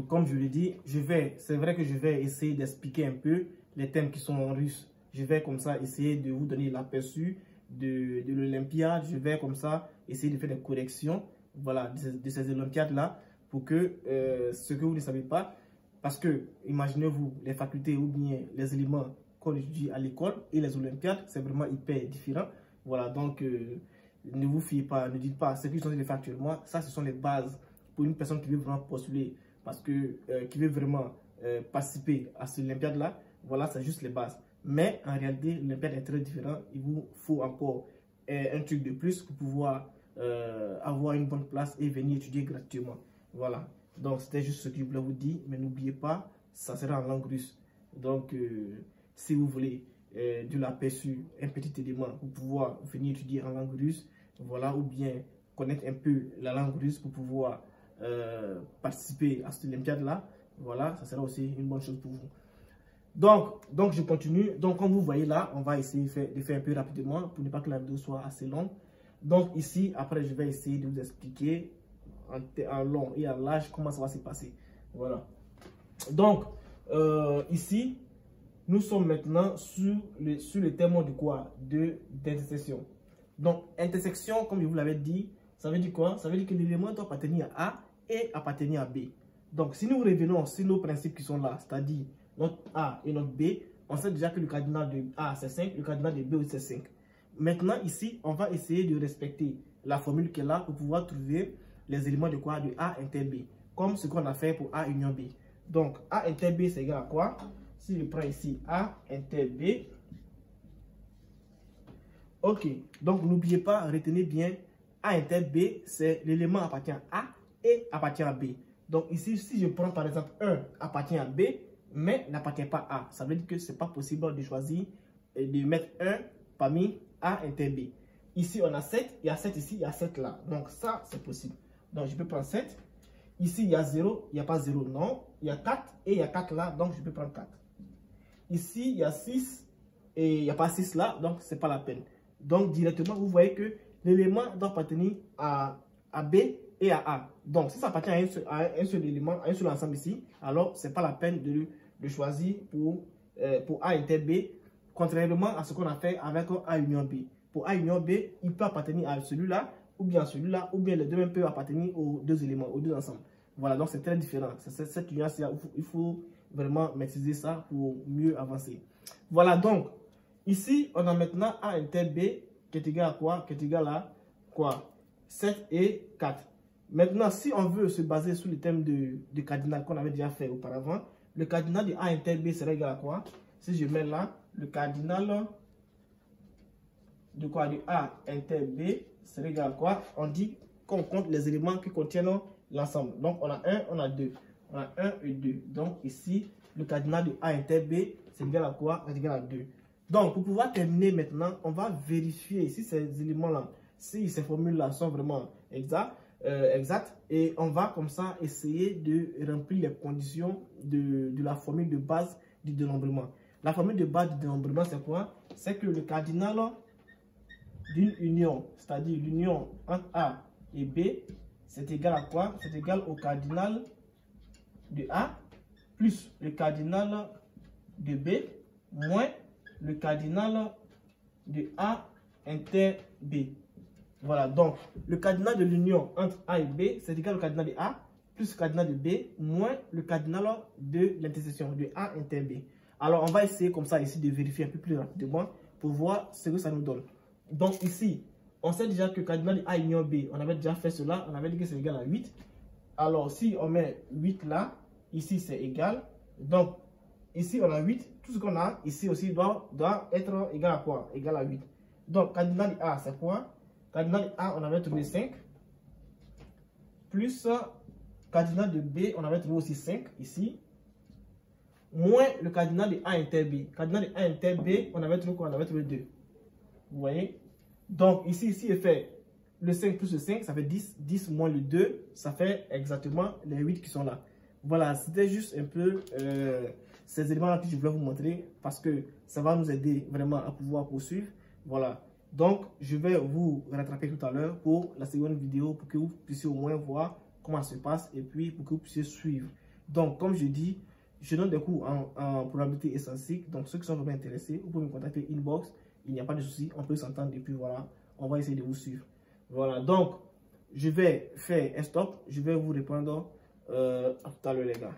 Comme je l'ai dit, c'est vrai que je vais essayer d'expliquer un peu les thèmes qui sont en russe. Je vais comme ça essayer de vous donner l'aperçu de l'Olympiade. Je vais comme ça essayer de faire des corrections, voilà, de ces Olympiades-là pour que ce que vous ne savez pas, parce que imaginez-vous les facultés ou bien les éléments qu'on étudie à l'école et les Olympiades, c'est vraiment hyper différent. Voilà, donc ne vous fiez pas, ne dites pas ce qu'ils sont en train de faire actuellement. Ça, ce sont les bases pour une personne qui veut vraiment postuler, parce que qui veut vraiment participer à cette Olympiade-là. Voilà, c'est juste les bases. Mais en réalité, l'Olympiade est très différent. Il vous faut encore un truc de plus pour pouvoir avoir une bonne place et venir étudier gratuitement. Voilà. Donc, c'était juste ce que je voulais vous dire. Mais n'oubliez pas, ça sera en langue russe. Donc, si vous voulez de l'aperçu, un petit élément pour pouvoir venir étudier en langue russe, voilà, ou bien connaître un peu la langue russe pour pouvoir participer à cette Olympiade-là, voilà, ça sera aussi une bonne chose pour vous. Donc je continue. Donc, comme vous voyez là, on va essayer de faire un peu rapidement pour ne pas que la vidéo soit assez longue. Donc, ici, après, je vais essayer de vous expliquer en long et en large comment ça va se passer. Voilà. Donc, ici, nous sommes maintenant sur le thème de quoi? D'intersection. Donc, intersection, comme je vous l'avais dit, ça veut dire quoi? Ça veut dire que l'élément doit appartenir à A et appartenir à B. Donc, si nous revenons sur nos principes qui sont là, c'est-à-dire notre A et notre B, on sait déjà que le cardinal de A c'est 5, le cardinal de B aussi c'est 5. Maintenant, ici, on va essayer de respecter la formule qui est là pour pouvoir trouver les éléments de quoi? De A inter B, comme ce qu'on a fait pour A union B. Donc, A inter B, c'est égal à quoi? Si je prends ici A inter B, ok, donc n'oubliez pas, retenez bien, A inter B, c'est l'élément appartient à A et appartient à B. Donc ici, si je prends par exemple 1 appartient à B, mais n'appartient pas à A, ça veut dire que ce n'est pas possible de choisir et de mettre 1 parmi A inter B. Ici, on a 7, il y a 7 ici, il y a 7 là. Donc ça, c'est possible. Donc je peux prendre 7. Ici, il y a 0, il n'y a pas 0, non. Il y a 4 et il y a 4 là, donc je peux prendre 4. Ici, il y a 6 et il n'y a pas 6 là, donc ce n'est pas la peine. Donc directement, vous voyez que l'élément doit appartenir à B et à A. Donc si ça appartient à un seul élément, à un seul ensemble ici, alors ce n'est pas la peine de choisir pour A inter B, contrairement à ce qu'on a fait avec A union B. Pour A union B, il peut appartenir à celui-là, ou bien à celui-là, ou bien les deux mêmes peuvent appartenir aux deux éléments, aux deux ensembles. Voilà, donc c'est très différent. Cette nuance, il faut vraiment maîtriser ça pour mieux avancer. Voilà, donc ici, on a maintenant A inter B qui est égal à quoi? Qui est égal à quoi? 7 et 4. Maintenant, si on veut se baser sur le thème de cardinal qu'on avait déjà fait auparavant, le cardinal de A inter B serait égal à quoi? Si je mets là, le cardinal de quoi? De A inter B serait égal à quoi? On dit qu'on compte les éléments qui contiennent l'ensemble. Donc, on a 1, on a 2. On a 1 et 2. Donc, ici, le cardinal de A inter B, c'est égal à quoi? C'est égal à 2. Donc, pour pouvoir terminer maintenant, on va vérifier si ces éléments-là, si ces formules-là sont vraiment exactes. Et on va comme ça essayer de remplir les conditions de la formule de base du dénombrement. La formule de base du dénombrement, c'est quoi? C'est que le cardinal d'une union, c'est-à-dire l'union entre A et B, c'est égal à quoi? C'est égal au cardinal de A plus le cardinal de B moins le cardinal de A inter B. Voilà, donc le cardinal de l'union entre A et B, c'est égal au cardinal de A plus le cardinal de B moins le cardinal de l'intersection de A inter B. Alors, on va essayer comme ça ici de vérifier un peu plus rapidement pour voir ce que ça nous donne. Donc ici, on sait déjà que le cardinal de A union B, on avait déjà fait cela, on avait dit que c'est égal à 8. Alors, si on met 8 là, ici c'est égal. Donc, ici on a 8. Tout ce qu'on a ici aussi doit être égal à quoi? Égal à 8. Donc, cardinal de A, c'est quoi? Cardinal de A, on avait trouvé 5. Plus cardinal de B, on avait trouvé aussi 5 ici. Moins le cardinal de A inter B. Cardinal de A inter B, on avait trouvé quoi? On avait trouvé 2. Vous voyez? Donc, ici, il fait le 5 plus le 5, ça fait 10. 10 moins le 2, ça fait exactement les 8 qui sont là. Voilà, c'était juste un peu ces éléments-là que je voulais vous montrer parce que ça va nous aider vraiment à pouvoir poursuivre. Voilà. Donc, je vais vous rattraper tout à l'heure pour la seconde vidéo pour que vous puissiez au moins voir comment ça se passe et puis pour que vous puissiez suivre. Donc, comme je dis, je donne des cours en probabilité et statistique. Donc, ceux qui sont vraiment intéressés, vous pouvez me contacter inbox. Il n'y a pas de souci, on peut s'entendre et puis voilà, on va essayer de vous suivre. Voilà, donc, je vais faire un stop. Je vais vous répondre à tout à l'heure, les gars.